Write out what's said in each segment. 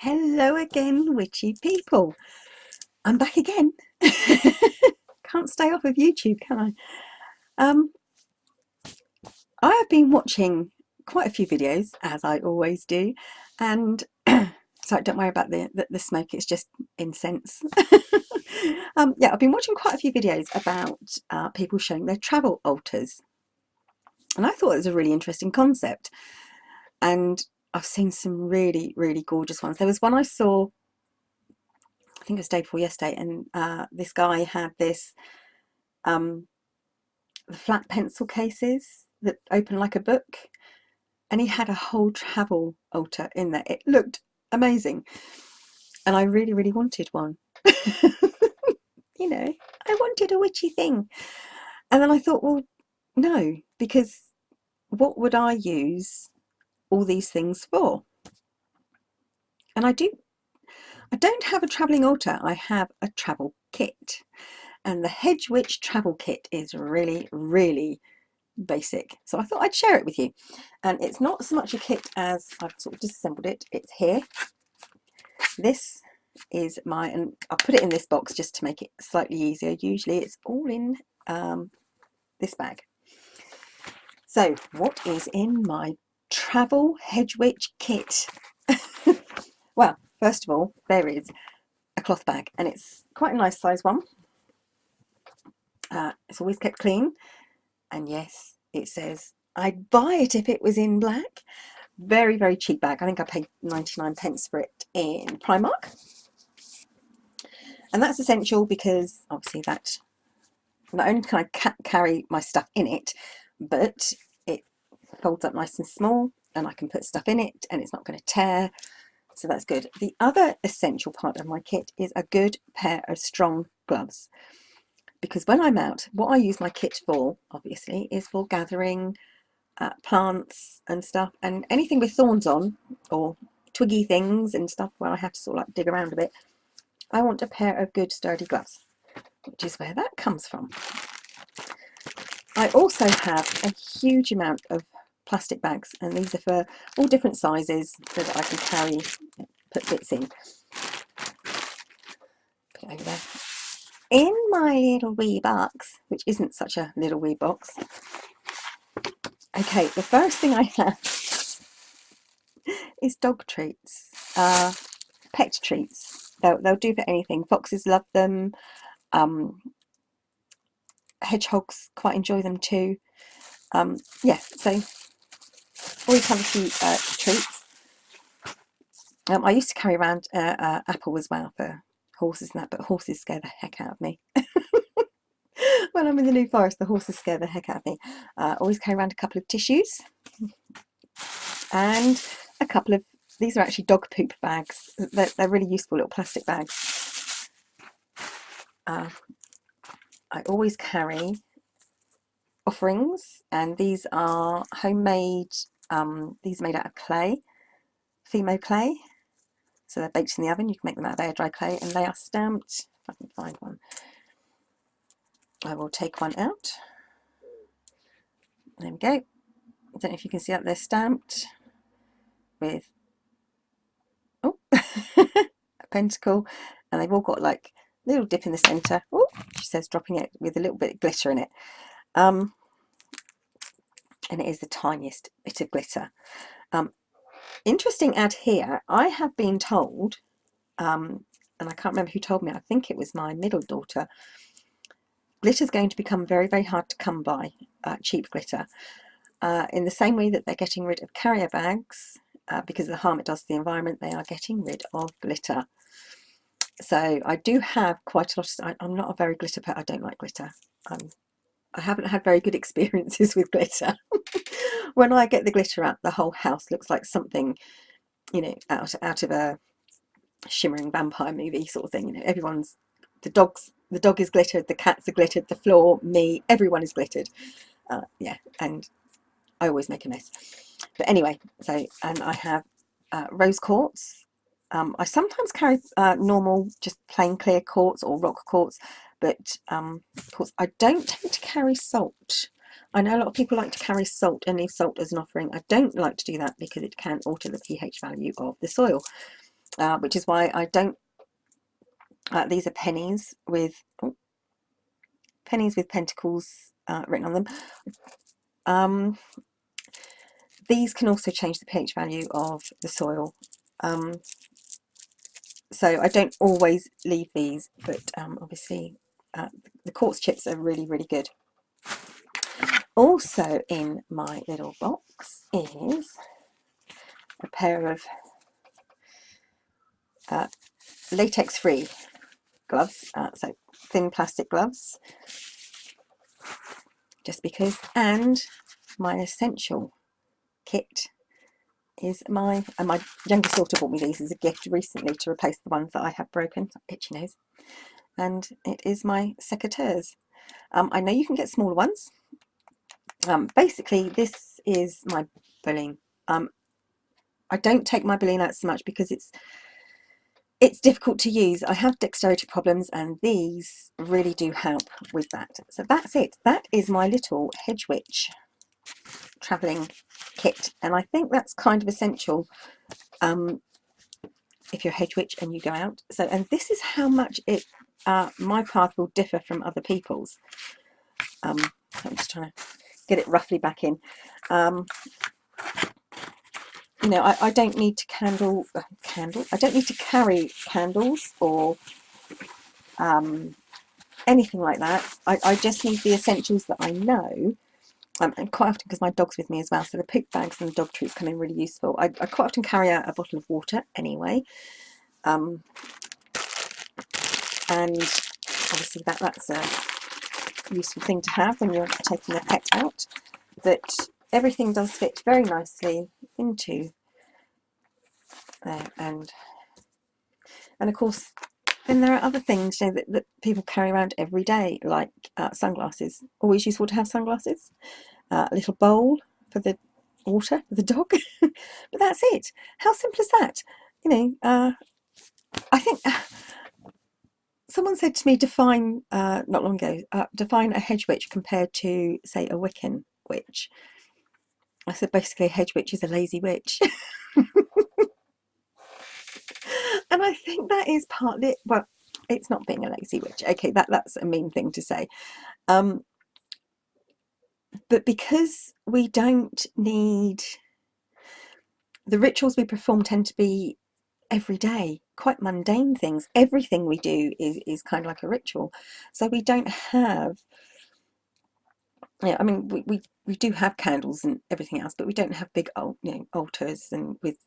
Hello again, witchy people. I'm back again. Can't stay off of YouTube, can I? I have been watching quite a few videos, as I always do, and so don't worry about the smoke. It's just incense. Yeah, I've been watching quite a few videos about people showing their travel altars, and I thought it was a really interesting concept. And I've seen some really gorgeous ones. There was one I saw, I think it was day before yesterday, and this guy had this the flat pencil cases that open like a book, and he had a whole travel altar in there. It looked amazing, and I really wanted one. You know, I wanted a witchy thing. And then I thought, well, no, because what would I use all these things for? And I don't have a travelling altar, I have a travel kit. And the Hedge Witch travel kit is really basic. So I thought I'd share it with you. And it's not so much a kit as I've sort of disassembled it. It's here. This is my, and I'll put it in this box just to make it slightly easier. Usually it's all in this bag. So what is in my travel Hedge Witch kit? Well, first of all, there is a cloth bag, and it's quite a nice size one. It's always kept clean, and yes, it says I'd buy it if it was in black. Very cheap bag. I think I paid 99 pence for it in Primark, and that's essential because obviously that not only can I carry my stuff in it, but it folds up nice and small, and I can put stuff in it and it's not going to tear, so that's good. The other essential part of my kit is a good pair of strong gloves, because when I'm out, what I use my kit for obviously is for gathering plants and stuff, and anything with thorns on or twiggy things and stuff where I have to sort of like dig around a bit. I want a pair of good sturdy gloves, which is where that comes from. I also have a huge amount of plastic bags, and these are for all different sizes so that I can carry, put bits in. Put it over there. In my little wee box, which isn't such a little wee box. Okay, the first thing I have is dog treats, pet treats. They'll do for anything. Foxes love them. Hedgehogs quite enjoy them too. Yeah, so always have a few treats. I used to carry around apple as well for horses and that, but horses scare the heck out of me. When I'm in the New Forest, the horses scare the heck out of me. Always carry around a couple of tissues and a couple of, these are actually dog poop bags. They're really useful little plastic bags. I always carry offerings, and these are homemade, these are made out of clay, Fimo clay. So they're baked in the oven. You can make them out of air dry clay, and they are stamped. If I can find one, I will take one out. There we go. I don't know if you can see that they're stamped with a pentacle, and they've all got like a little dip in the centre. Oh, she says dropping it with a little bit of glitter in it. And it is the tiniest bit of glitter. Interesting ad here, I have been told, and I can't remember who told me, I think it was my middle daughter, glitter is going to become very hard to come by, cheap glitter. In the same way that they're getting rid of carrier bags because of the harm it does to the environment, they are getting rid of glitter. So I do have quite a lot of, I'm not a very glitter pet, I don't like glitter. I haven't had very good experiences with glitter. When I get the glitter out, the whole house looks like something, you know, out of a shimmering vampire movie sort of thing. You know, everyone's, the dog is glittered, the cats are glittered, the floor, me, everyone is glittered. Yeah, and I always make a mess. But anyway, so, and I have rose quartz. I sometimes carry normal, just plain clear quartz or rock quartz, but of course I don't tend to carry salt. I know a lot of people like to carry salt and leave salt as an offering. I don't like to do that because it can alter the pH value of the soil. which is why I don't, these are pennies with pentacles written on them. These can also change the pH value of the soil. So I don't always leave these, but obviously the quartz chips are really, really good. Also in my little box is a pair of latex-free gloves, so thin plastic gloves, just because, and my essential kit is my youngest daughter bought me these as a gift recently to replace the ones that I have broken, itchy nose, and it is my secateurs. I know you can get smaller ones. Basically this is my bullying. I don't take my bullying out so much because it's difficult to use. I have dexterity problems, and these really do help with that. So that's it. That is my little Hedge Witch travelling kit, and I think that's kind of essential if you're a Hedge Witch and you go out. So, and this is how much it my path will differ from other people's. I'm just trying to get it roughly back in. You know, I don't need to I don't need to carry candles or anything like that. I just need the essentials that I know. And quite often, because my dog's with me as well, so the poop bags and the dog treats come in really useful. I quite often carry out a bottle of water anyway. And obviously that's a useful thing to have when you're taking a pet out. But everything does fit very nicely into there, and of course then there are other things, you know, that people carry around every day, like sunglasses. Always useful to have sunglasses. A little bowl for the water for the dog. But that's it. How simple is that? You know, I think someone said to me, define not long ago, define a hedge witch compared to, say, a Wiccan witch. I said basically a hedge witch is a lazy witch. And I think that is partly, well, it's not being a lazy witch. Okay, that's a mean thing to say. But because we don't need, the rituals we perform tend to be every day, quite mundane things. Everything we do is kind of like a ritual. So we don't have, yeah, I mean, we do have candles and everything else, but we don't have big, you know, altars and with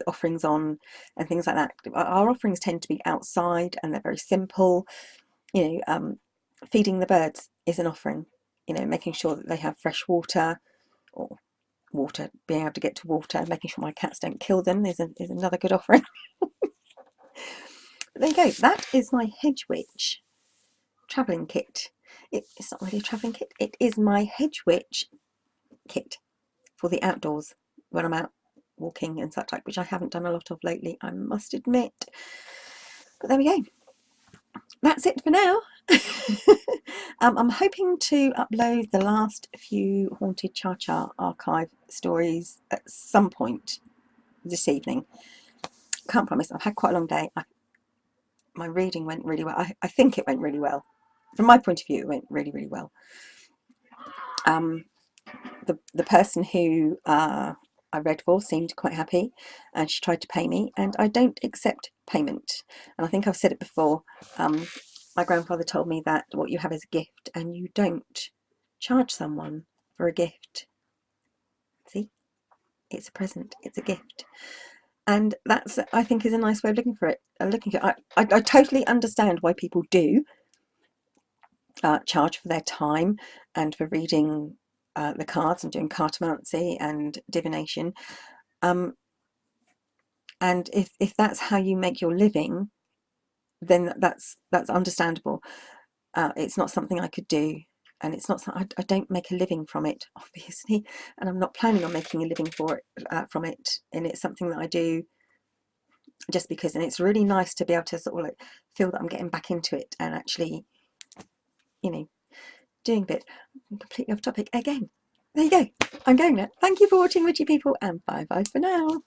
offerings on and things like that. Our offerings tend to be outside, and they're very simple. You know, feeding the birds is an offering. You know, making sure that they have fresh water, or water, being able to get to water, making sure my cats don't kill them is another good offering. But there you go. That is my Hedge Witch travelling kit. It's not really a travelling kit. It is my Hedge Witch kit for the outdoors when I'm out walking and such like, which I haven't done a lot of lately, I must admit. But there we go. That's it for now. I'm hoping to upload the last few Haunted Cha-Cha archive stories at some point this evening. Can't promise. I've had quite a long day. My reading went really well. I think it went really well. From my point of view, it went really, really well. The person who I read for seemed quite happy, and she tried to pay me, and I don't accept payment. And I think I've said it before. My grandfather told me that what you have is a gift, and you don't charge someone for a gift. See, it's a present, it's a gift. And that's, I think, is a nice way of looking for it. I totally understand why people do charge for their time and for reading the cards and doing cartomancy and divination. And if that's how you make your living, then that's understandable. It's not something I could do, and it's not something, I don't make a living from it, obviously, and I'm not planning on making a living from it. And it's something that I do just because, and it's really nice to be able to sort of like feel that I'm getting back into it and actually, you know, doing a bit. I'm completely off topic again. There you go. I'm going now. Thank you for watching, witchy people, and bye bye for now.